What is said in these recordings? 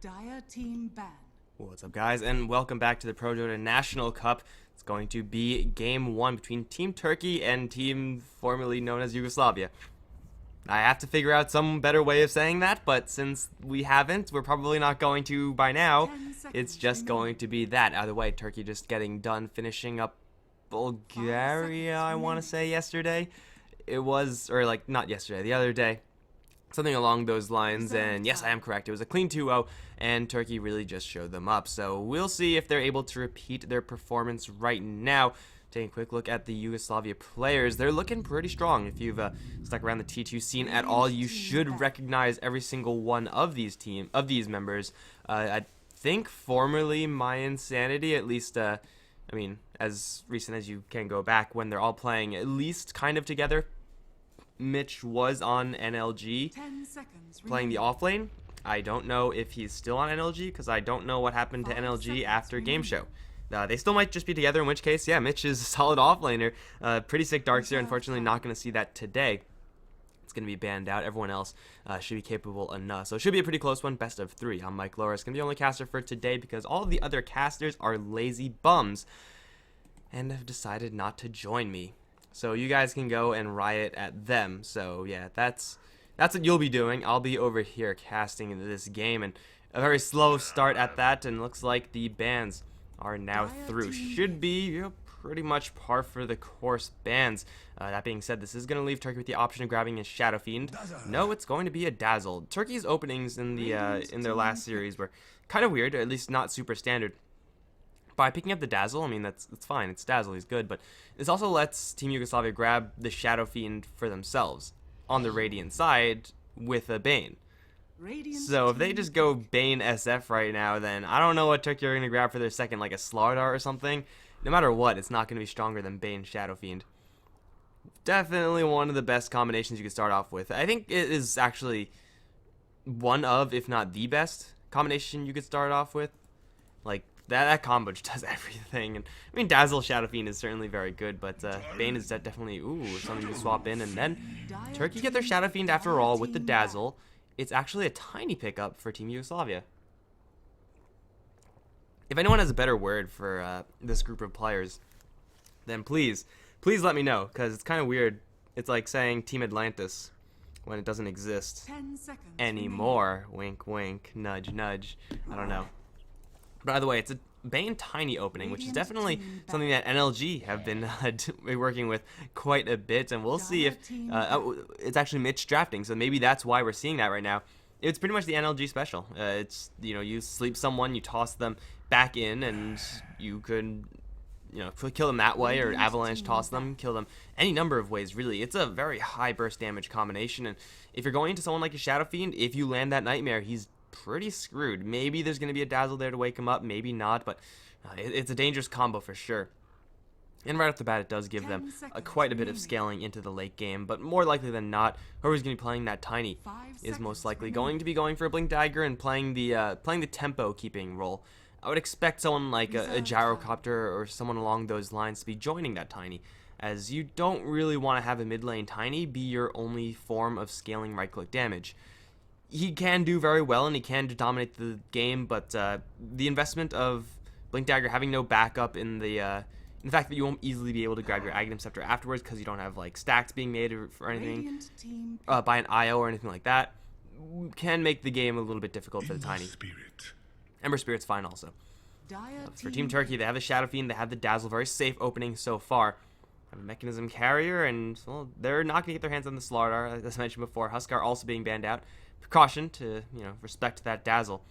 Dire team ban. What's up, guys, and welcome back to the ProDota National Cup. It's going to be Game 1 between Team Turkey and team formerly known as Yugoslavia. I have to figure out some better way of saying that, but since we haven't, we're probably not going to by now. It's just going to be that. Either way, Turkey just getting done finishing up Bulgaria, I want to say, yesterday. It was, or like, not yesterday, the other day. Something along those lines, and yes, I am correct. It was a clean 2-0, and Turkey really just showed them up. So we'll see if they're able to repeat their performance right now. Taking a quick look at the Yugoslavia players, they're looking pretty strong. If you've stuck around the T2 scene at all, you should recognize every single one of these members. I think formerly My Insanity, at least, I mean, as recent as you can go back, when they're all playing at least kind of together. Mitch was on NLG playing the offlane. I don't know if he's still on NLG because I don't know what happened to NLG after Game Show. They still might just be together, in which case, yeah, Mitch is a solid offlaner. Pretty sick Darkseer. Unfortunately, not going to see that today. It's going to be banned out. Everyone else should be capable enough. So it should be a pretty close one. Best of 3. I'm Mikelorus. Going to be the only caster for today because all of the other casters are lazy bums and have decided not to join me. So you guys can go and riot at them. So yeah, that's what you'll be doing. I'll be over here casting this game, and a very slow start at that, and looks like the bans are now through. Should be pretty much par for the course bans. That being said, this is going to leave Turkey with the option of grabbing a Shadow Fiend. No, it's going to be a Dazzle. Turkey's openings in their last series were kind of weird, or at least not super standard. By picking up the Dazzle, I mean, that's fine. It's Dazzle, he's good, but this also lets Team Yugoslavia grab the Shadow Fiend for themselves on the Radiant side with a Bane. So if they just go Bane SF right now, then I don't know what Turkey are going to grab for their second, like a Slardar or something. No matter what, it's not going to be stronger than Bane Shadow Fiend. Definitely one of the best combinations you could start off with. I think it is actually one of, if not the best combination you could start off with. Like, that combo just does everything. And I mean, Dazzle Shadow Fiend is certainly very good, but Bane is definitely something to swap in. And then Turkey get their Shadow Fiend after all with the Dazzle. It's actually a tiny pickup for Team Yugoslavia. If anyone has a better word for this group of players, then please let me know, because it's kind of weird. It's like saying Team Atlantis when it doesn't exist anymore. Wink, wink, nudge, nudge. I don't know. But either way, it's a Bane tiny opening, which is definitely something that NLG have been working with quite a bit, and we'll see if it's actually Mitch drafting, so maybe that's why we're seeing that right now. It's pretty much the NLG special. It's, you sleep someone, you toss them back in, and you could, kill them that way, or avalanche toss them, kill them any number of ways, really. It's a very high burst damage combination, and if you're going into someone like a Shadow Fiend, if you land that Nightmare, he's pretty screwed. Maybe there's going to be a Dazzle there to wake him up, maybe not, but it's a dangerous combo for sure. And right off the bat, it does give them quite a bit of scaling into the late game, but more likely than not, whoever's going to be playing that tiny is most likely going to be going for a Blink Dagger and playing the tempo keeping role. I would expect someone like a Gyrocopter or someone along those lines to be joining that tiny, as you don't really want to have a mid lane tiny be your only form of scaling right click damage. He can do very well, and he can dominate the game, but the investment of Blink Dagger having no backup in the fact that you won't easily be able to grab your Aghanim Scepter afterwards because you don't have like stacks being made or anything by an IO or anything like that, can make the game a little bit difficult for the tiny. Ember Spirit's fine also. For Team Turkey, they have the Shadow Fiend, they have the Dazzle, very safe opening so far. Have a Mechanism Carrier, and well, they're not going to get their hands on the Slardar, as I mentioned before. Huskar also being banned out. Precaution to, respect that Dazzle.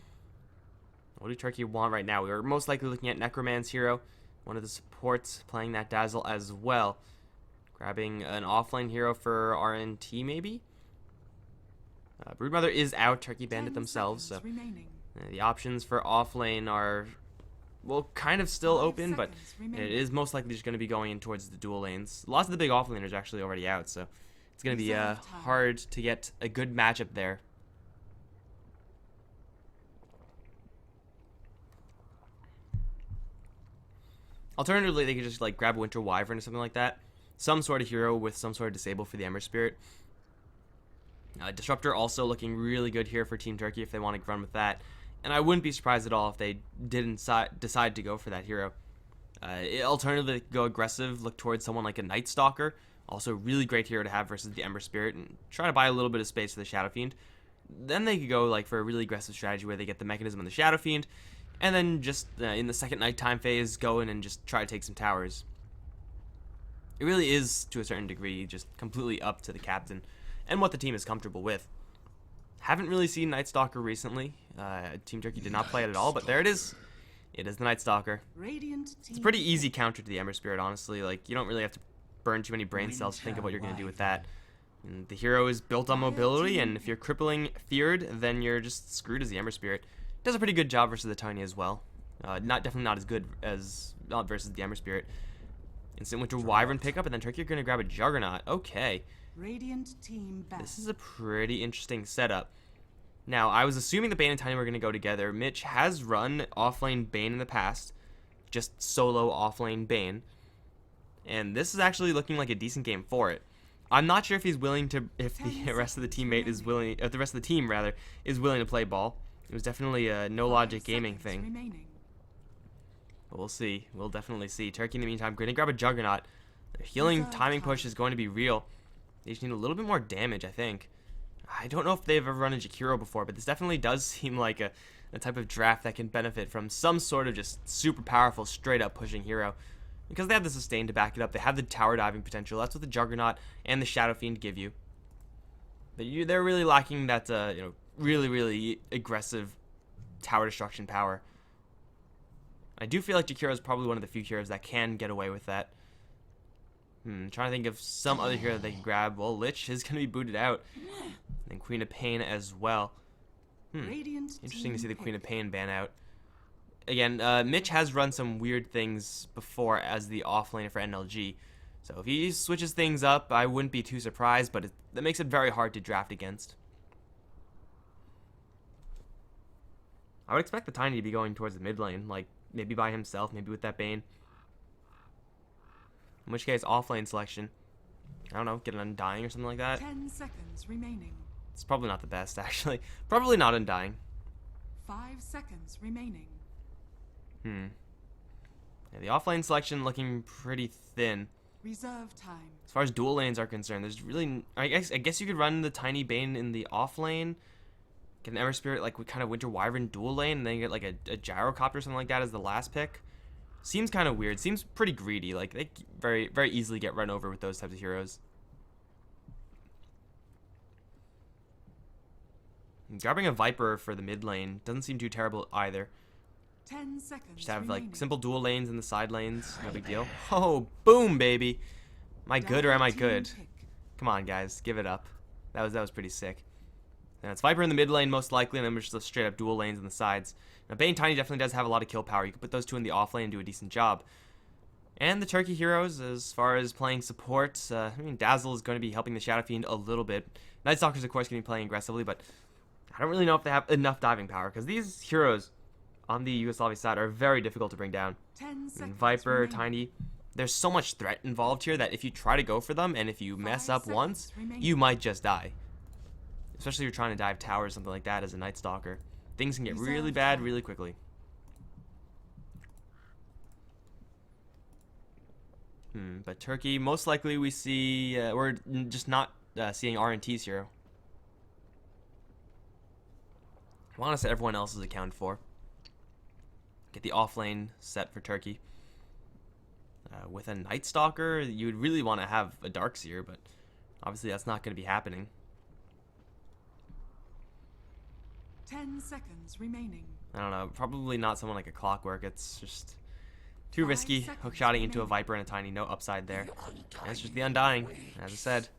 What do Turkey want right now? We are most likely looking at Necroman's hero, one of the supports playing that Dazzle as well. Grabbing an offlane hero for RNT maybe? Broodmother is out. Turkey banned it themselves, so the options for offlane are, well, kind of still open, but it is most likely just going to be going in towards the dual lanes. Lots of the big offlaners are actually already out, so it's going to be hard to get a good matchup there. Alternatively, they could just like grab a Winter Wyvern or something like that. Some sort of hero with some sort of disable for the Ember Spirit. Disruptor also looking really good here for Team Turkey if they want to run with that. And I wouldn't be surprised at all if they didn't decide to go for that hero. Alternatively, go aggressive, look towards someone like a Night Stalker. Also, really great hero to have versus the Ember Spirit, and try to buy a little bit of space for the Shadow Fiend. Then they could go like for a really aggressive strategy where they get the mechanism on the Shadow Fiend, and then just in the second nighttime phase, go in and just try to take some towers. It really is, to a certain degree, just completely up to the captain and what the team is comfortable with. Haven't really seen Night Stalker recently. Team Turkey did not play it at all, but there it is. It is the Night Stalker. It's a pretty easy counter to the Ember Spirit, honestly. Like, you don't really have to burn too many brain cells to think of what you're going to do with that. And the hero is built on mobility, and if you're crippling feared, then you're just screwed as the Ember Spirit. Does a pretty good job versus the Tiny as well. Definitely not as good as versus the Ember Spirit. Instant Winter Wyvern pickup, and then Turkey are going to grab a Juggernaut. Okay. This is a pretty interesting setup. Now, I was assuming the Bane and Tiny were going to go together. Mitch has run offlane Bane in the past. Just solo offlane Bane. And this is actually looking like a decent game for it. I'm not sure if he's willing to, if the rest of the teammate is willing, if the rest of the team, rather, is willing to play ball. It was definitely a no-logic gaming thing. But we'll see. We'll definitely see. Turkey, in the meantime, going to grab a Juggernaut. Their healing timing push is going to be real. They just need a little bit more damage, I think. I don't know if they've ever run a Jakiro before, but this definitely does seem like a type of draft that can benefit from some sort of just super powerful, straight-up pushing hero. Because they have the sustain to back it up. They have the tower diving potential. That's what the Juggernaut and the Shadow Fiend give you. But they're really lacking that, really, really aggressive tower destruction power. I do feel like Jakiro is probably one of the few heroes that can get away with that. Trying to think of some other hero that they can grab. Well, Lich is going to be booted out. And Queen of Pain as well. Interesting to see the Queen of Pain ban out. Again, Mitch has run some weird things before as the offlaner for NLG. So if he switches things up, I wouldn't be too surprised, but that makes it very hard to draft against. I would expect the Tiny to be going towards the mid lane, like maybe by himself, maybe with that Bane. In which case, offlane selection. I don't know, get an Undying or something like that. 10 seconds remaining. It's probably not the best, actually. Probably not Undying. 5 seconds remaining. Yeah, the offlane selection looking pretty thin. Reserve time. As far as dual lanes are concerned, there's really... I guess you could run the Tiny Bane in the offlane. Get an Ember Spirit, like, with kind of Winter Wyvern dual lane, and then get, like, a Gyrocopter or something like that as the last pick. Seems kind of weird. Seems pretty greedy. Like, they very, very easily get run over with those types of heroes. And grabbing a Viper for the mid lane doesn't seem too terrible either. 10 seconds Just have, remaining. like, simple dual lanes in the side lanes. No big deal. Oh, boom, baby. Am I good or am I good? Come on, guys. Give it up. That was pretty sick. And it's Viper in the mid lane, most likely, and then we're just straight up dual lanes on the sides. Now, Bane Tiny definitely does have a lot of kill power. You can put those two in the off lane and do a decent job. And the Turkey heroes, as far as playing support, I mean, Dazzle is going to be helping the Shadow Fiend a little bit. Night Stalkers, of course, going to be playing aggressively, but I don't really know if they have enough diving power, because these heroes on the Yugoslavia side are very difficult to bring down. 10 seconds Viper, remaining. Tiny, there's so much threat involved here that if you try to go for them, and if you mess 5 up once, seconds remaining. you might just die. Especially if you're trying to dive tower or something like that as a Night Stalker. Things can get really bad really quickly. But Turkey, most likely we see, we're just not seeing RNTs here. I want to say everyone else is accounted for. Get the offlane set for Turkey. With a Night Stalker, you would really want to have a Darkseer, but obviously that's not going to be happening. 10 seconds remaining. I don't know, probably not someone like a Clockwork. It's just too 5 risky. seconds Hookshotting into a remaining. Viper and a Tiny, no upside there. And it's just the Undying, as I said.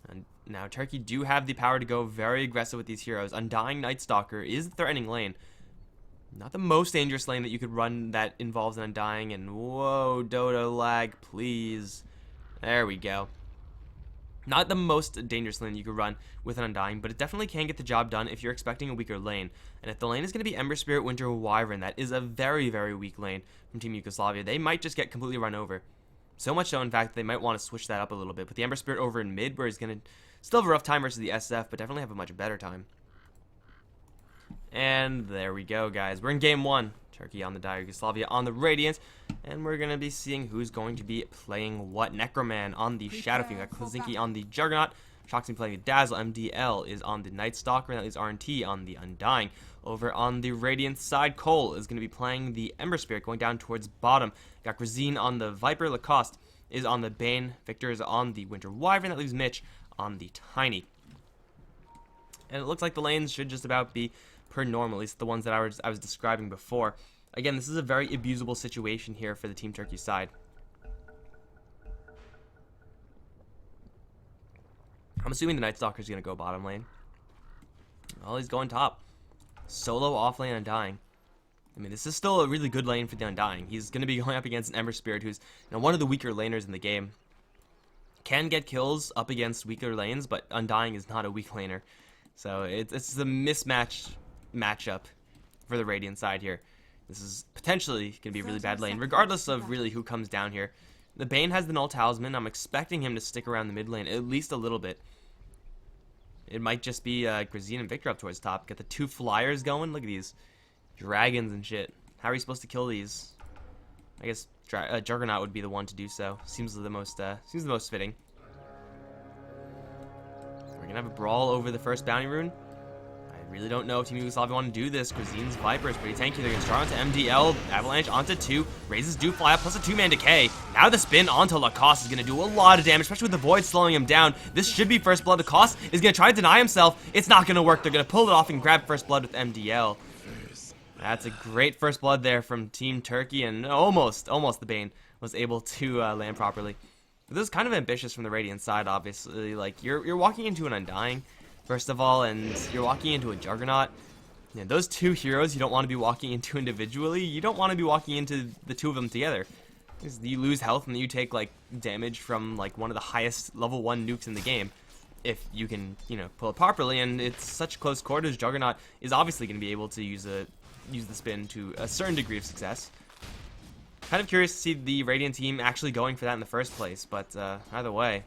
And now Turkey do have the power to go very aggressive with these heroes. Undying Night Stalker is the threatening lane. Not the most dangerous lane that you could run that involves an Undying. And whoa, Dota lag, please. There we go. Not the most dangerous lane you could run with an Undying, but it definitely can get the job done if you're expecting a weaker lane. And if the lane is going to be Ember Spirit, Winter Wyvern, that is a very, very weak lane from Team Yugoslavia. They might just get completely run over. So much so, in fact, they might want to switch that up a little bit. Put the Ember Spirit over in mid, where he's going to still have a rough time versus the SF, but definitely have a much better time. And there we go, guys. We're in game 1. Turkey on the Dire, Yugoslavia on the Radiant. And we're going to be seeing who's going to be playing what. Necroman on the Shadow Fiend. Got Klazinki on the Juggernaut. Shoxing playing the Dazzle. MDL is on the Night Stalker. And that leaves RNT on the Undying. Over on the Radiant side, Cole is going to be playing the Ember Spirit, going down towards bottom. Got Grazine on the Viper. Lacoste is on the Bane. Victor is on the Winter Wyvern. That leaves Mitch on the Tiny. And it looks like the lanes should just about be per normal, at least the ones that I was describing before. Again, this is a very abusable situation here for the Team Turkey side. I'm assuming the Night Stalker is going to go bottom lane. Well, he's going top. Solo off lane Undying. I mean, this is still a really good lane for the Undying. He's going to be going up against an Ember Spirit who's one of the weaker laners in the game. Can get kills up against weaker lanes, but Undying is not a weak laner. So it's a mismatched matchup for the Radiant side here. This is potentially going to be a really bad lane, regardless of really who comes down here. The Bane has the Null Talisman. I'm expecting him to stick around the mid lane at least a little bit. It might just be Grazine and Victor up towards top. Get the 2 flyers going. Look at these dragons and shit. How are you supposed to kill these? I guess Juggernaut would be the one to do so. Seems the most fitting. We're gonna have a brawl over the first bounty rune. I really don't know if Team Yugoslavia want to do this. Grazine's Viper is pretty tanky. They're gonna start onto MDL, Avalanche onto 2, raises do fly up plus a 2-man decay. Now the spin onto Lacoste is gonna do a lot of damage, especially with the Void slowing him down. This should be first blood. Lacoste is gonna try to deny himself. It's not gonna work. They're gonna pull it off and grab first blood with MDL. That's a great first blood there from Team Turkey, and almost the Bane was able to land properly. This is kind of ambitious from the Radiant side, obviously. Like, you're walking into an Undying, first of all, and you're walking into a Juggernaut. You know, those 2 heroes you don't want to be walking into individually. You don't want to be walking into the 2 of them together. Because you lose health and then you take, like, damage from, like, one of the highest level 1 nukes in the game. If you can, pull it properly, and it's such close quarters, Juggernaut is obviously going to be able to use the spin to a certain degree of success. Kind of curious to see the Radiant team actually going for that in the first place, but either way,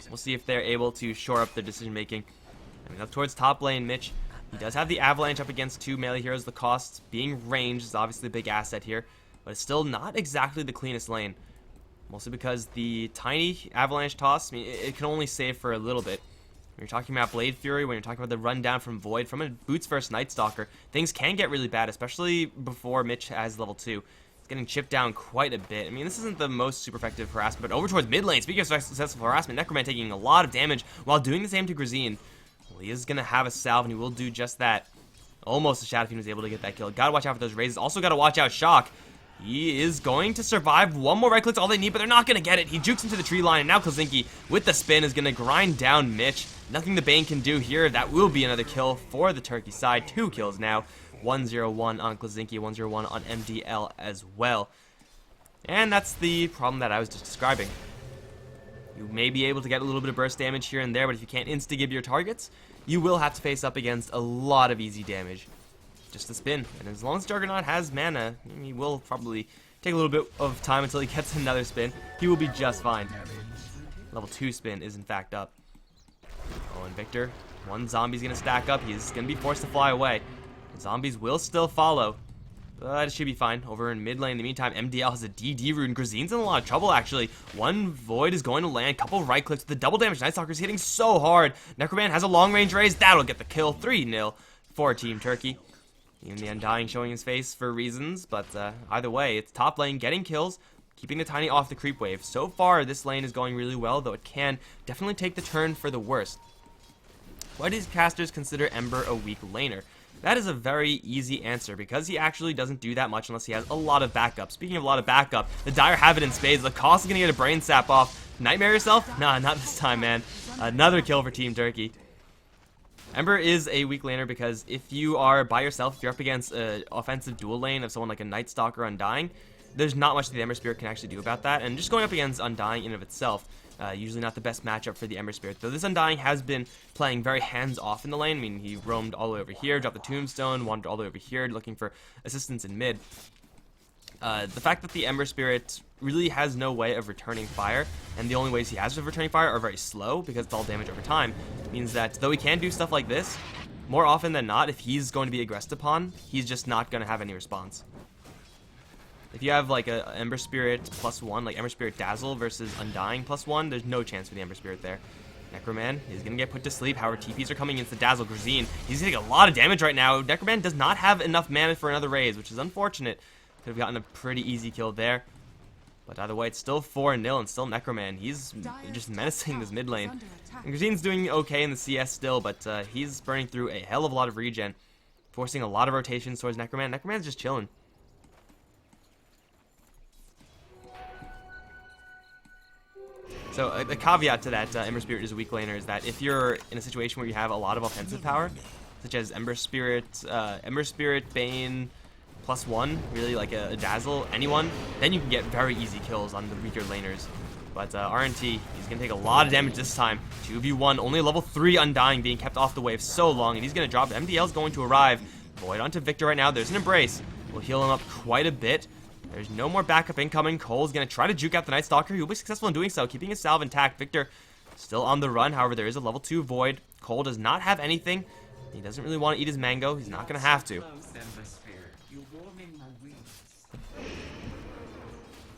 we'll see if they're able to shore up their decision making. I mean, up towards top lane, Mitch, he does have the Avalanche up against 2 melee heroes. The cost being ranged is obviously a big asset here, but it's still not exactly the cleanest lane. Mostly because the tiny Avalanche toss, I mean, it can only save for a little bit. When you're talking about Blade Fury, when you're talking about the rundown from Void, from a Boots first Night Stalker, things can get really bad, especially before Mitch has level 2. It's getting chipped down quite a bit. I mean, this isn't the most super effective harassment, but over towards mid lane, speaking of successful harassment, Necroman taking a lot of damage while doing the same to Grazine. Well, he is going to have a salve, and he will do just that. Almost the Shadow Fiend was able to get that kill. Gotta watch out for those raises. Also gotta watch out Shock. He is going to survive. One more right click's all they need, but they're not going to get it. He jukes into the tree line, and now Klazinki, with the spin, is going to grind down Mitch. Nothing the Bane can do here. That will be another kill for the Turkey side. 2 kills now. 1-0-1 on Klazinki, 1-0-1 on MDL as well. And that's the problem that I was just describing. You may be able to get a little bit of burst damage here and there, but if you can't insta-give your targets, you will have to face up against a lot of easy damage. Just a spin, and as long as Juggernaut has mana, he will probably take a little bit of time until he gets another spin. He will be just fine. Level 2 spin is in fact up. Oh, and Victor, 1 zombie's gonna stack up. He's gonna be forced to fly away. The zombies will still follow, but it should be fine. Over in mid lane, in the meantime, MDL has a DD rune. Grazine's in a lot of trouble, actually. 1 Void is going to land. Couple right clicks with the double damage. Night Stalker's hitting so hard. Necroman has a long range raise. That'll get the kill. 3-0 for Team Turkey. Even the Undying showing his face for reasons, but either way, it's top lane getting kills, keeping the Tiny off the creep wave. So far, this lane is going really well, though it can definitely take the turn for the worst. Why do casters consider Ember a weak laner? That is a very easy answer, because he actually doesn't do that much unless he has a lot of backup. Speaking of a lot of backup, the Dire have it in spades. Lacoste is going to get a brain sap off. Nightmare yourself? Nah, not this time, man. Another kill for Team Turkey. Ember is a weak laner because if you are by yourself, if you're up against an offensive dual lane of someone like a Night Stalker Undying, there's not much the Ember Spirit can actually do about that. And just going up against Undying in and of itself, usually not the best matchup for the Ember Spirit. Though this Undying has been playing very hands-off in the lane. I mean, he roamed all the way over here, dropped the Tombstone, wandered all the way over here, looking for assistance in mid. The fact that the Ember Spirit really has no way of returning fire, and the only ways he has of returning fire are very slow, because it's all damage over time, means that though he can do stuff like this, more often than not, if he's going to be aggressed upon, he's just not going to have any response. If you have like a Ember Spirit +1, like Ember Spirit Dazzle versus Undying +1, there's no chance for the Ember Spirit there. Necroman is going to get put to sleep. However, TPs are coming into the Dazzle. Grazine, he's going to take a lot of damage right now. Necroman does not have enough mana for another raise, which is unfortunate. Could have gotten a pretty easy kill there. But either way, it's still 4-0 and still Necroman. He's just menacing this mid lane. And Grazine's doing okay in the CS still, but he's burning through a hell of a lot of regen, forcing a lot of rotations towards Necroman. Necroman's just chilling. So a caveat to that Ember Spirit is a weak laner is that if you're in a situation where you have a lot of offensive power, such as Ember Spirit, Bane +1, really like a Dazzle, anyone, then you can get very easy kills on the weaker laners. But RNT, he's going to take a lot of damage this time. 2v1, only level 3 Undying being kept off the wave so long, and he's going to drop. MDL's going to arrive. Void onto Victor right now. There's an Embrace. Will heal him up quite a bit. There's no more backup incoming. Cole's going to try to juke out the Night Stalker. He'll be successful in doing so, keeping his salve intact. Victor still on the run. However, there is a level 2 Void. Cole does not have anything. He doesn't really want to eat his mango. He's not going to have to.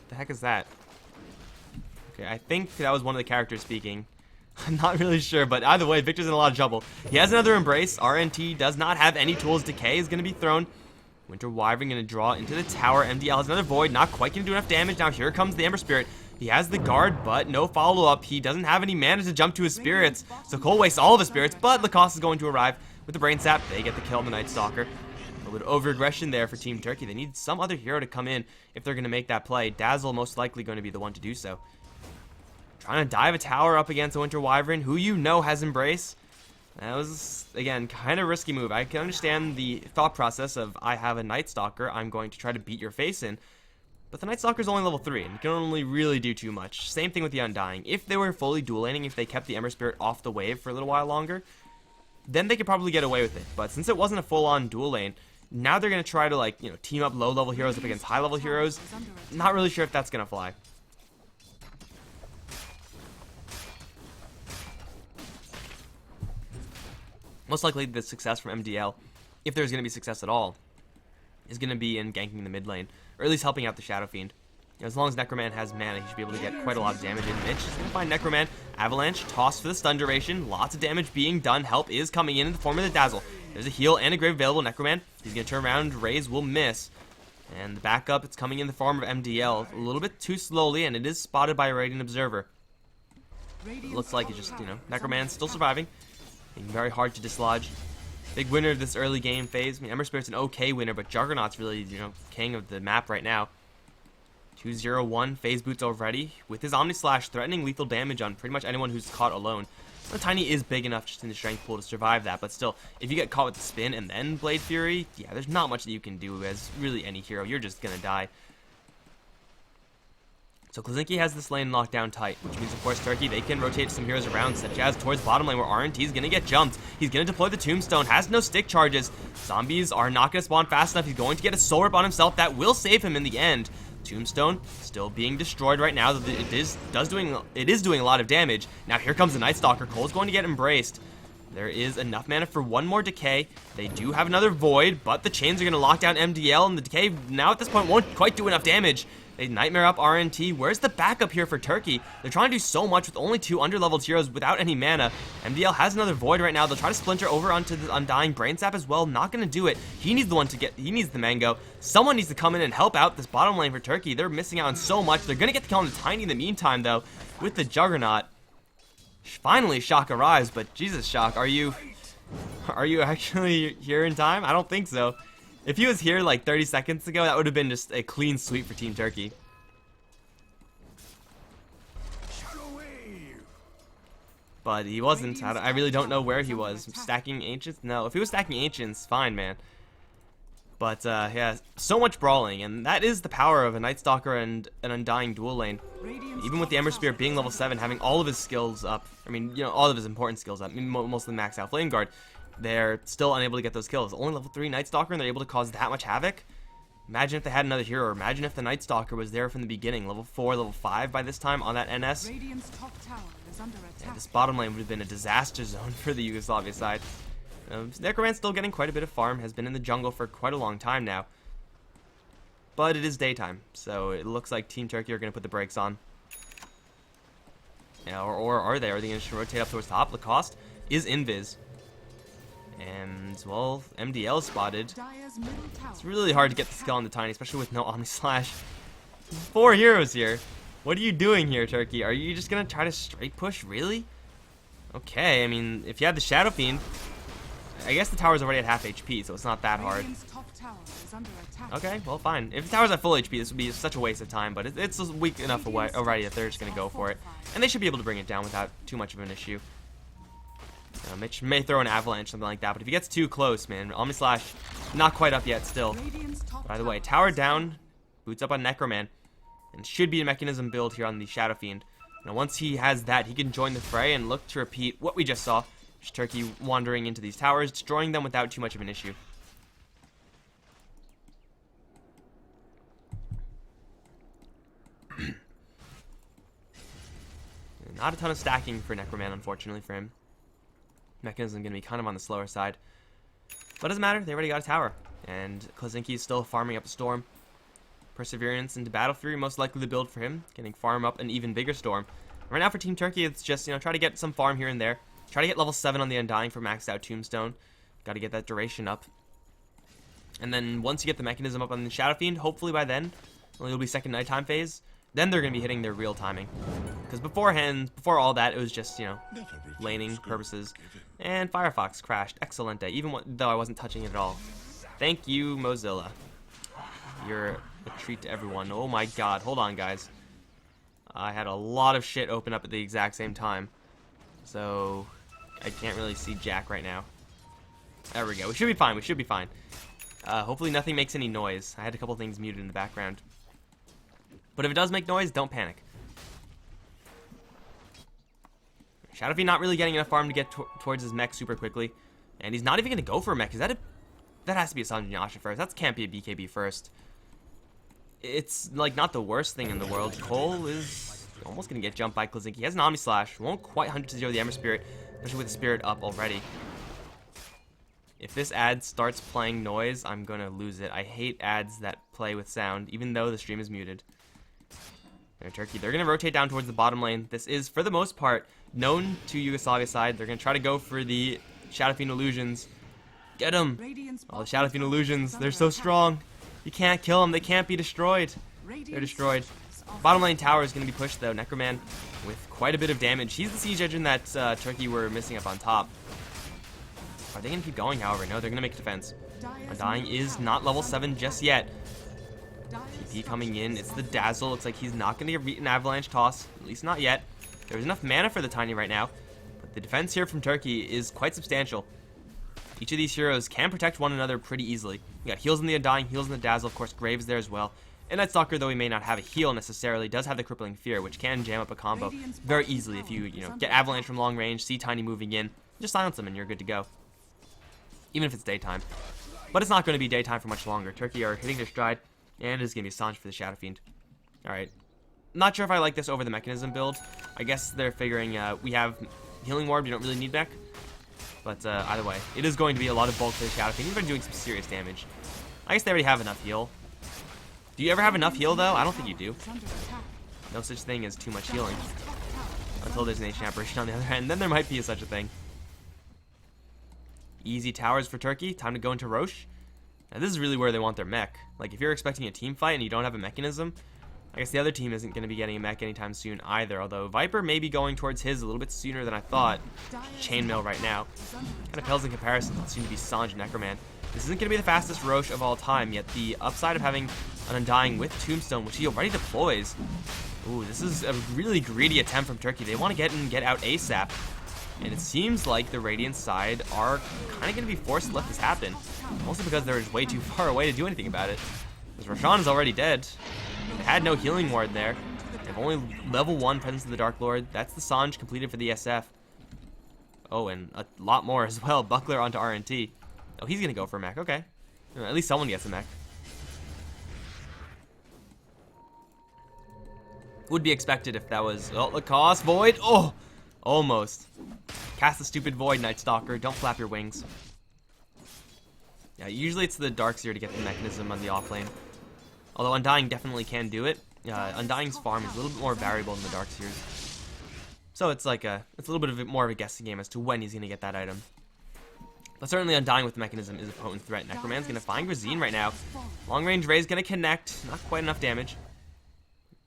The heck is that? Okay, I think that was one of the characters speaking. I'm not really sure, but either way, Victor's in a lot of trouble. He has another Embrace. RNT does not have any tools. Decay is going to be thrown. Winter Wyvern going to draw into the tower. MDL has another Void, not quite going to do enough damage. Now here comes the Ember Spirit. He has the guard, but no follow-up. He doesn't have any mana to jump to his spirits, so Cole wastes all of his spirits, but Lacoste is going to arrive with the Brain Sap. They get the kill on the Night Stalker. A little bit of over-aggression there for Team Turkey. They need some other hero to come in if they're going to make that play. Dazzle most likely going to be the one to do so. Trying to dive a tower up against a Winter Wyvern, who you know has Embrace. That was, again, kind of risky move. I can understand the thought process of, I have a Night Stalker, I'm going to try to beat your face in. But the Night Stalker is only level 3, and you can only really do too much. Same thing with the Undying. If they were fully dual laning, if they kept the Ember Spirit off the wave for a little while longer, then they could probably get away with it. But since it wasn't a full-on dual lane, now they're going to try to, like, you know, team up low-level heroes up against high-level heroes. Not really sure if that's going to fly. Most likely the success from MDL, if there's going to be success at all, is going to be in ganking the mid lane, or at least helping out the Shadow Fiend. You know, as long as Necroman has mana, he should be able to get quite a lot of damage in. Mitch is going to find Necroman. Avalanche, toss for the stun duration. Lots of damage being done. Help is coming in the form of the Dazzle. There's a heal and a grave available. Necroman, he's going to turn around. Raze will miss. And the backup, it's coming in the form of MDL. A little bit too slowly, and it is spotted by a Radiant Observer. It looks like it's just, you know, Necroman's still surviving. Being very hard to dislodge. Big winner of this early game phase. I mean, Ember Spirit's an okay winner, but Juggernaut's really, you know, king of the map right now. 2-0-1, phase boots already, with his Omni Slash threatening lethal damage on pretty much anyone who's caught alone. The Tiny is big enough just in the strength pool to survive that, but still, if you get caught with the spin and then Blade Fury, yeah, there's not much that you can do as really any hero. You're just gonna die. So Klazinki has this lane locked down tight, which means, of course, Turkey, they can rotate some heroes around, such as towards bottom lane, where RNT is going to get jumped. He's going to deploy the Tombstone, has no stick charges. Zombies are not going to spawn fast enough. He's going to get a Soul Rip on himself. That will save him in the end. Tombstone still being destroyed right now. It is doing a lot of damage. Now here comes the Night Stalker. Cole's going to get embraced. There is enough mana for one more Decay. They do have another Void, but the chains are going to lock down MDL, and the Decay now at this point won't quite do enough damage. They Nightmare up RNT. Where's the backup here for Turkey? They're trying to do so much with only 2 underleveled heroes without any mana. MDL has another Void right now. They'll try to splinter over onto the Undying Brain Sap as well. Not going to do it. He needs the one to get. He needs the Mango. Someone needs to come in and help out this bottom lane for Turkey. They're missing out on so much. They're going to get the kill on the Tiny in the meantime, though, with the Juggernaut. Finally, Shock arrives, but Jesus, Shock, are you actually here in time? I don't think so. If he was here like 30 seconds ago, that would have been just a clean sweep for Team Turkey. But he wasn't. I really don't know where he was. Stacking Ancients? No, if he was stacking Ancients, fine, man. But, yeah, so much brawling, and that is the power of a Night Stalker and an Undying dual lane. Even with the Ember Spear being level 7, having all of his skills up, I mean, you know, all of his important skills up, mostly max out Flame Guard, they're still unable to get those kills. Only level 3 Night Stalker, and they're able to cause that much havoc. Imagine if they had another hero. Imagine if the Night Stalker was there from the beginning, level 4, level 5 by this time on that NS. Radiant's top tower is under attack. Yeah, this bottom lane would have been a disaster zone for the Yugoslavia side. Necroman's still getting quite a bit of farm, has been in the jungle for quite a long time now. But it is daytime, so it looks like Team Turkey are going to put the brakes on. Yeah, or are they? Are they going to rotate up towards top? Lacoste is invis. And, well, MDL spotted. It's really hard to get the skill on the Tiny, especially with no Omni Slash. 4 heroes here. What are you doing here, Turkey? Are you just going to try to straight push? Really? Okay, I mean, if you have the Shadow Fiend, I guess the tower's already at half HP, so it's not that hard. Okay, well, fine. If the tower's at full HP, this would be such a waste of time, but it's weak enough already that they're just going to go for it. And they should be able to bring it down without too much of an issue. Mitch may throw an avalanche, something like that, but if he gets too close, man, Omni Slash, not quite up yet still. By the way, tower down, boots up on Necroman, and should be a mechanism build here on the Shadow Fiend. Now, once he has that, he can join the fray and look to repeat what we just saw. Just Turkey wandering into these towers, destroying them without too much of an issue. Not a ton of stacking for Necroman, unfortunately for him. Mechanism going to be kind of on the slower side. But doesn't matter, they already got a tower. And Klazinki is still farming up a storm. Perseverance into Battle Fury, most likely the build for him. Getting farm up an even bigger storm. Right now for Team Turkey, it's just, try to get some farm here and there. Try to get level 7 on the Undying for maxed out Tombstone. Got to get that duration up. And then once you get the mechanism up on the Shadow Fiend, hopefully by then, it'll be second nighttime phase, then they're going to be hitting their real timing. Because before all that, it was just, laning purposes. And Firefox crashed. Excellent day, even though I wasn't touching it at all. Thank you, Mozilla. You're a treat to everyone. Oh my god, hold on, guys. I had a lot of shit open up at the exact same time. So, I can't really see Jack right now. There we go. We should be fine. We should be fine. Hopefully nothing makes any noise. I had a couple things muted in the background. But if it does make noise, don't panic. Shadow Fiend not really getting enough farm to get towards his mech super quickly. And he's not even going to go for a mech. Is that that has to be a Sanjin Yasha first. That can't be a BKB first. It's, not the worst thing in the world. Cole is almost going to get jumped by Klazinki. He has an Omni Slash. Won't quite 100-0 the Ember Spirit, especially with the Spirit up already. If this ad starts playing noise, I'm going to lose it. I hate ads that play with sound, even though the stream is muted. They're Turkey. They're going to rotate down towards the bottom lane. This is, for the most part, known to Yugoslavia side. They're going to try to go for the Shadow Fiend Illusions. Get them! Oh, the Shadow Fiend Illusions. They're so strong. You can't kill them. They can't be destroyed. They're destroyed. Bottom lane tower is going to be pushed, though. Necroman with quite a bit of damage. He's the siege engine that Turkey were missing up on top. Are they going to keep going, however? No, they're going to make a defense. Undying is not level 7 just yet. TP coming in. It's the Dazzle. Looks like he's not going to get an avalanche toss. At least not yet. There's enough mana for the Tiny right now. But the defense here from Turkey is quite substantial. Each of these heroes can protect one another pretty easily. We got heals in the Undying, heals in the Dazzle. Of course, Graves there as well. And Night Stalker, though he may not have a heal necessarily, does have the Crippling Fear, which can jam up a combo very easily if you get Avalanche from long range, see Tiny moving in, just silence him and you're good to go. Even if it's daytime. But it's not going to be daytime for much longer. Turkey are hitting their stride, and it is going to be Sanj for the Shadow Fiend. Alright. Not sure if I like this over the mechanism build. I guess they're figuring we have Healing Ward, we don't really need mech. But either way, it is going to be a lot of bulk for the Shadow Fiend. We've been doing some serious damage. I guess they already have enough heal. Do you ever have enough heal, though? I don't think you do. No such thing as too much healing. Until there's an Ancient Apparition on the other end, then there might be such a thing. Easy towers for Turkey. Time to go into Roche. Now, this is really where they want their mech. Like, if you're expecting a team fight and you don't have a mechanism, I guess the other team isn't going to be getting a mech anytime soon either. Although Viper may be going towards his a little bit sooner than I thought. Chainmail right now. Kind of pales in comparison. It seems to be Sanj and Necroman. This isn't going to be the fastest Roche of all time, yet the upside of having an Undying with Tombstone, which he already deploys. Ooh, this is a really greedy attempt from Turkey. They want to get in and get out ASAP. And it seems like the Radiant side are kind of going to be forced to let this happen. Mostly because they're way too far away to do anything about it. Because Roshan is already dead. They had no Healing Ward there. They have only level 1 Presence of the Dark Lord. That's the Sanj completed for the SF. Oh, and a lot more as well. Buckler onto RNT. Oh, he's going to go for a mech. Okay. At least someone gets a mech. Would be expected if that was... Oh, Lacoste, Void. Oh! Almost. Cast the stupid Void, Night Stalker. Don't flap your wings. Yeah, usually it's the Darkseer to get the mechanism on the offlane. Although Undying definitely can do it. Undying's farm is a little bit more variable than the Darkseer's. So it's like it's a little bit more of a guessing game as to when he's going to get that item. But certainly Undying with the mechanism is a potent threat. Necroman's going to find Grazine right now. Long range Ray's going to connect. Not quite enough damage.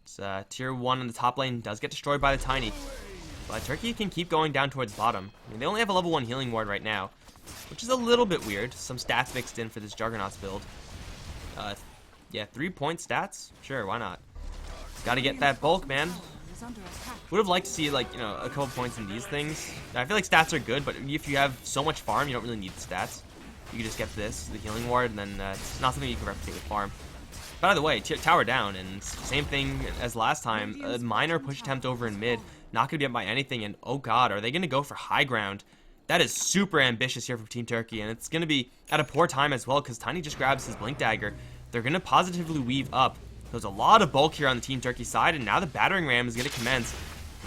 It's tier 1 in the top lane. Does get destroyed by the Tiny. But Turkey can keep going down towards bottom. I mean, they only have a level 1 healing ward right now, which is a little bit weird. Some stats mixed in for this Juggernaut's build. Yeah, 3-point stats? Sure, why not? Gotta get that bulk, man. Would have liked to see, like, you know, a couple points in these things. I feel like stats are good, but if you have so much farm, you don't really need the stats. You can just get this, the healing ward, and then it's not something you can replicate with farm. By the way, tower down, and same thing as last time. A minor push attempt over in mid. Not going to be up by anything, and oh god, are they going to go for high ground? That is super ambitious here from Team Turkey, and it's going to be at a poor time as well, because Tiny just grabs his Blink Dagger. They're going to positively weave up. There's a lot of bulk here on the Team Turkey side, and now the Battering Ram is going to commence.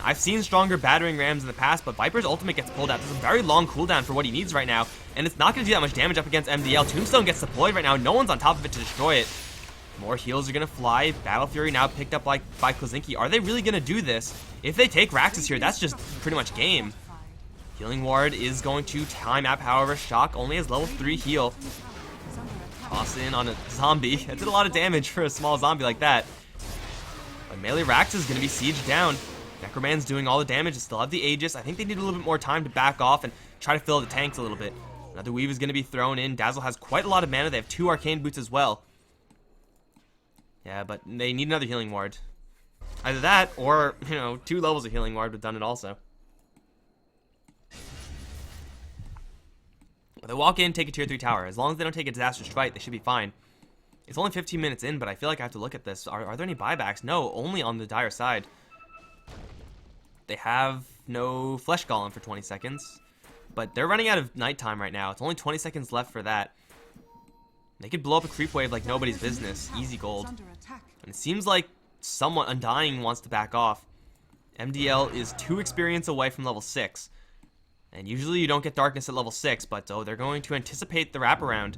I've seen stronger Battering Rams in the past, but Viper's ultimate gets pulled out. There's a very long cooldown for what he needs right now, and it's not going to do that much damage up against MDL. Tombstone gets deployed right now. No one's on top of it to destroy it. More heals are going to fly. Battle Fury now picked up by Kozinki. Are they really going to do this? If they take Raxus here, that's just pretty much game. Healing Ward is going to time out, however. Shock only has level 3 heal. Toss in on a zombie. That did a lot of damage for a small zombie like that. But melee Raxus is going to be sieged down. Necroman's doing all the damage. They still have the Aegis. I think they need a little bit more time to back off and try to fill the tanks a little bit. Another Weave is going to be thrown in. Dazzle has quite a lot of mana. They have 2 Arcane Boots as well. Yeah, but they need another Healing Ward. Either that, or, you know, 2 levels of Healing Ward would have done it also. But they walk in, take a tier 3 tower. As long as they don't take a Disastrous Fight, they should be fine. It's only 15 minutes in, but I feel like I have to look at this. Are there any buybacks? No, only on the Dire side. They have no Flesh Golem for 20 seconds. But they're running out of nighttime right now. It's only 20 seconds left for that. They could blow up a creep wave like nobody's business. Easy gold. And it seems like someone, Undying, wants to back off. MDL is 2 experience away from level 6. And usually you don't get darkness at level 6, but oh, they're going to anticipate the wraparound.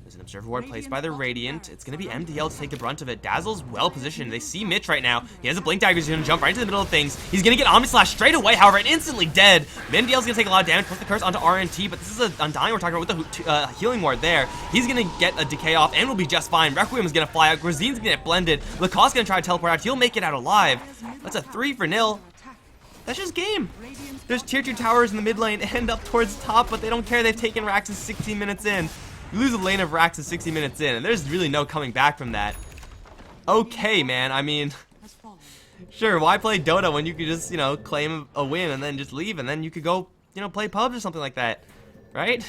There's an Observer Ward placed by the Radiant. It's going to be MDL to take the brunt of it. Dazzle's well positioned. They see Mitch right now. He has a Blink Dagger. He's going to jump right into the middle of things. He's going to get Omni Slash straight away, however, and instantly dead. MDL's going to take a lot of damage. Put the curse onto RNT, but this is a Undying we're talking about with the Healing Ward there. He's going to get a Decay off and will be just fine. Requiem is going to fly out. Grazine's going to get blended. Lacoste's going to try to teleport out. He'll make it out alive. That's a 3-0. That's just game. There's tier 2 towers in the mid lane and up towards the top, but they don't care. They've taken Raxus 16 minutes in. You lose a lane of Raxus 60 minutes in, and there's really no coming back from that. Okay, man. I mean, sure, why play Dota when you could just, you know, claim a win and then just leave, and then you could go, you know, play pubs or something like that, right?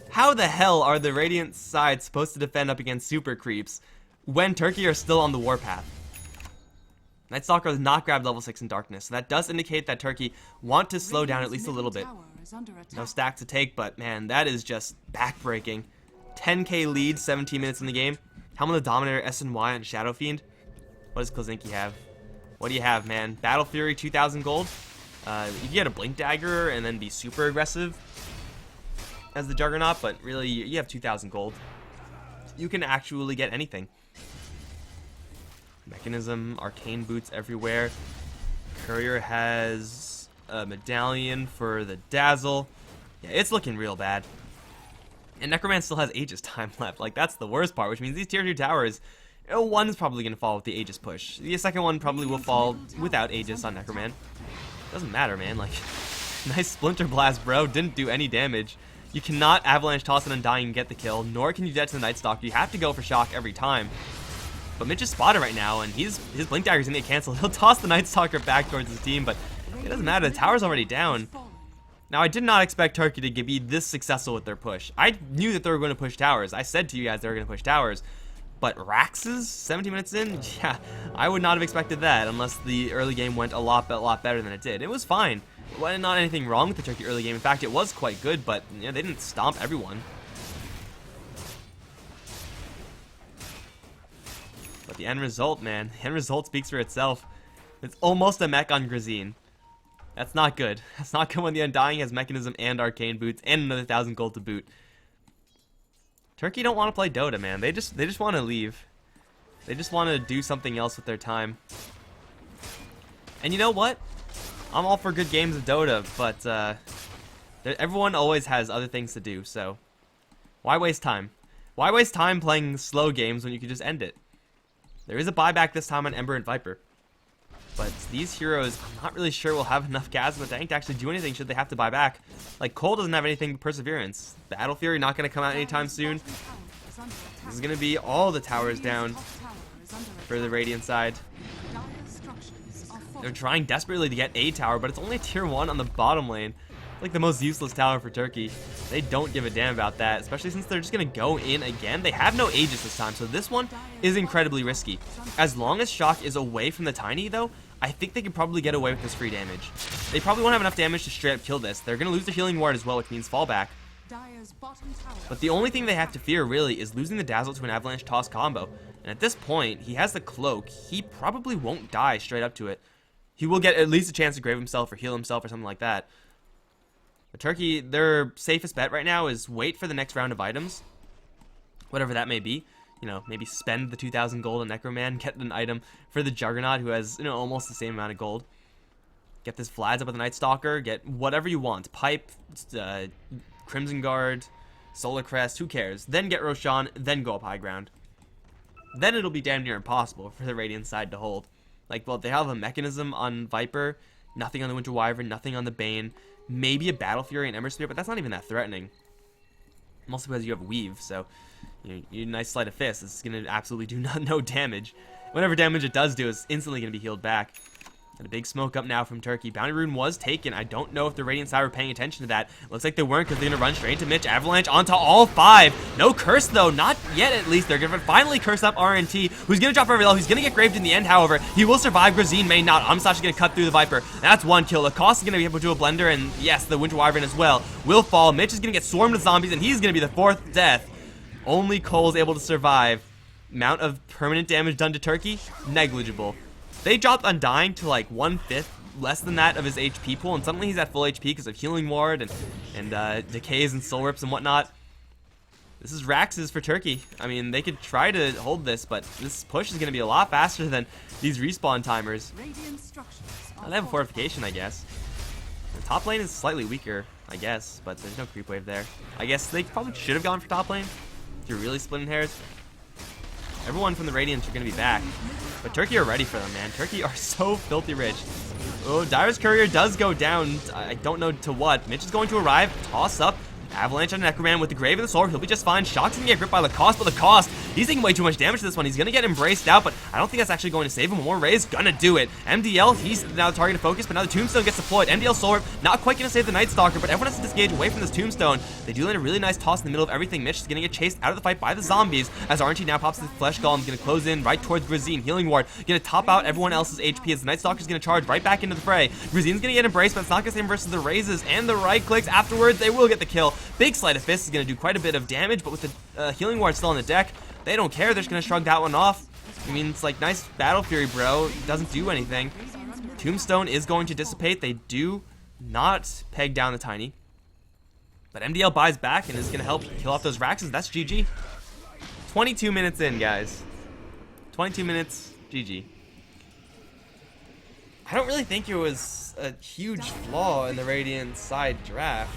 How the hell are the Radiant side supposed to defend up against super creeps when Turkey are still on the warpath? Nightstalker has not grabbed level 6 in Darkness, so that does indicate that Turkey want to slow down at least a little bit. No stack to take, but man, that is just backbreaking. 10k lead, 17 minutes in the game. Helm of the Dominator, SNY, and Shadow Fiend. What does Kozinki have? What do you have, man? Battle Fury, 2,000 gold. You can get a Blink Dagger and then be super aggressive as the Juggernaut, but really, you have 2,000 gold. You can actually get anything. Mechanism, Arcane Boots everywhere. Courier has a Medallion for the Dazzle. Yeah, it's looking real bad. And Necroman still has Aegis time left. Like, that's the worst part, which means these tier 2 towers, you know, one is probably going to fall with the Aegis push. The second one probably will fall without Aegis on Necroman. Doesn't matter, man. Like, nice Splinter Blast, bro. Didn't do any damage. You cannot Avalanche Toss an Undying and get the kill, nor can you do that to the Night Stalker. You have to go for Shock every time. But Mitch is spotted right now, and his Blink Dagger's gonna get canceled. He'll toss the Night Stalker back towards his team, but it doesn't matter. The tower's already down. Now, I did not expect Turkey to be this successful with their push. I knew that they were going to push towers. I said to you guys they were going to push towers. But Raxus, 17 minutes in? Yeah, I would not have expected that unless the early game went a lot better than it did. It was fine. Well, not anything wrong with the Turkey early game. In fact, it was quite good, but you know, they didn't stomp everyone. But the end result, man, the end result speaks for itself. It's almost a mech on Grazine. That's not good. That's not good when the Undying has Mechanism and Arcane Boots and another 1,000 gold to boot. Turkey don't want to play Dota, man. They just want to leave. They just want to do something else with their time. And you know what? I'm all for good games of Dota, but everyone always has other things to do, so why waste time? Why waste time playing slow games when you could just end it? There is a buyback this time on Ember and Viper. But these heroes, I'm not really sure will have enough gas in the tank to actually do anything should they have to buy back. Like, Cole doesn't have anything but Perseverance. Battle Fury not going to come out anytime soon. This is going to be all the towers down for the Radiant side. They're trying desperately to get a tower, but it's only a tier 1 on the bottom lane. Like the most useless tower for Turkey. They don't give a damn about that, especially since they're just going to go in again. They have no Aegis this time, so this one is incredibly risky. As long as Shock is away from the Tiny, though, I think they can probably get away with this free damage. They probably won't have enough damage to straight up kill this. They're going to lose the healing ward as well, which means fallback. But the only thing they have to fear, really, is losing the Dazzle to an Avalanche Toss combo. And at this point, he has the Cloak. He probably won't die straight up to it. He will get at least a chance to grave himself or heal himself or something like that. But Turkey, their safest bet right now is wait for the next round of items. Whatever that may be. You know, maybe spend the 2,000 gold on Necroman, get an item for the Juggernaut who has, you know, almost the same amount of gold. Get this Vlad's up with the Night Stalker, get whatever you want. Pipe, Crimson Guard, Solar Crest, who cares? Then get Roshan, then go up high ground. Then it'll be damn near impossible for the Radiant side to hold. Like, well, they have a Mechanism on Viper, nothing on the Winter Wyvern, nothing on the Bane. Maybe a Battle Fury and Ember Spear, but that's not even that threatening. Mostly because you have Weave, so you nice Sleight of Fist. This is going to absolutely do no damage. Whatever damage it does do is instantly going to be healed back. And a big smoke up now from Turkey. Bounty Rune was taken. I don't know if the Radiant side were paying attention to that. Looks like they weren't because they're going to run straight into Mitch. Avalanche onto all 5. No curse, though. Not yet, at least. They're going to finally curse up RNT, who's going to drop very low. He's going to get graved in the end, however. He will survive. Grazine may not. Amsash is going to cut through the Viper. That's one kill. Lacoste is going to be able to do a blender, and yes, the Winter Wyvern as well will fall. Mitch is going to get swarmed with zombies, and he's going to be the 4th death. Only Cole's able to survive. Amount of permanent damage done to Turkey? Negligible. They dropped Undying to like 1/5 less than that of his HP pool, and suddenly he's at full HP because of Healing Ward and decays and soul rips and whatnot. This is Rax's for Turkey. I mean, they could try to hold this, but this push is going to be a lot faster than these respawn timers. They have a fortification, I guess. The top lane is slightly weaker, I guess, but there's no creep wave there. I guess they probably should have gone for top lane if you're really splitting hairs. Everyone from the Radiants are going to be back. But Turkey are ready for them, man. Turkey are so filthy rich. Oh, Dyer's Courier does go down. I don't know to what. Mitch is going to arrive. Toss up. Avalanche on Necroman with the Grave and the Sword. He'll be just fine. Shock's gonna get gripped by Lacoste, but Lacoste, he's taking way too much damage to this one. He's gonna get embraced out, but I don't think that's actually going to save him. More Ray's gonna do it. MDL, he's now the target of focus, but now the Tombstone gets deployed. MDL Soul Rip, not quite gonna save the Night Stalker, but everyone has to disengage away from this Tombstone. They do land a really nice toss in the middle of everything. Mitch is gonna get chased out of the fight by the zombies as RNT now pops the Flesh Golem, gonna close in right towards Grazine. Healing Ward, gonna top out everyone else's HP as the Night Stalker's gonna charge right back into the fray. Grazine's gonna get embraced, but it's not gonna save him versus the raises and the right clicks. Afterwards, they will get the kill. Big Sleight of Fist is going to do quite a bit of damage, but with the Healing Ward still on the deck, they don't care. They're just going to shrug that one off. I mean, it's like, nice Battle Fury, bro. It doesn't do anything. Tombstone is going to dissipate. They do not peg down the Tiny. But MDL buys back and is going to help kill off those Raxes. That's GG. 22 minutes in, guys. 22 minutes, GG. I don't really think it was a huge flaw in the Radiant side draft.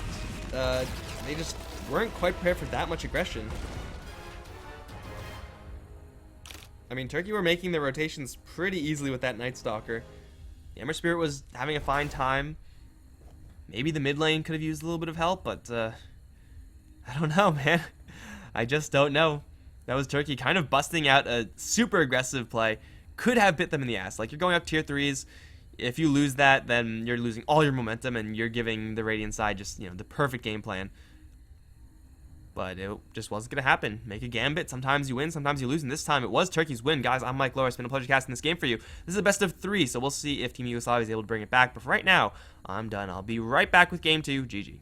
They just weren't quite prepared for that much aggression. I mean, Turkey were making their rotations pretty easily with that Night Stalker. The Ember Spirit was having a fine time. Maybe the mid lane could have used a little bit of help, but I don't know, man. I just don't know. That was Turkey kind of busting out a super aggressive play. Could have bit them in the ass. Like, you're going up tier 3s. If you lose that, then you're losing all your momentum and you're giving the Radiant side just, you know, the perfect game plan. But it just wasn't going to happen. Make a gambit. Sometimes you win, sometimes you lose. And this time it was Turkey's win. Guys, I'm Mikelorus. It's been a pleasure casting this game for you. This is a best of 3, so we'll see if Team Yugoslavia is able to bring it back. But for right now, I'm done. I'll be right back with Game 2. GG.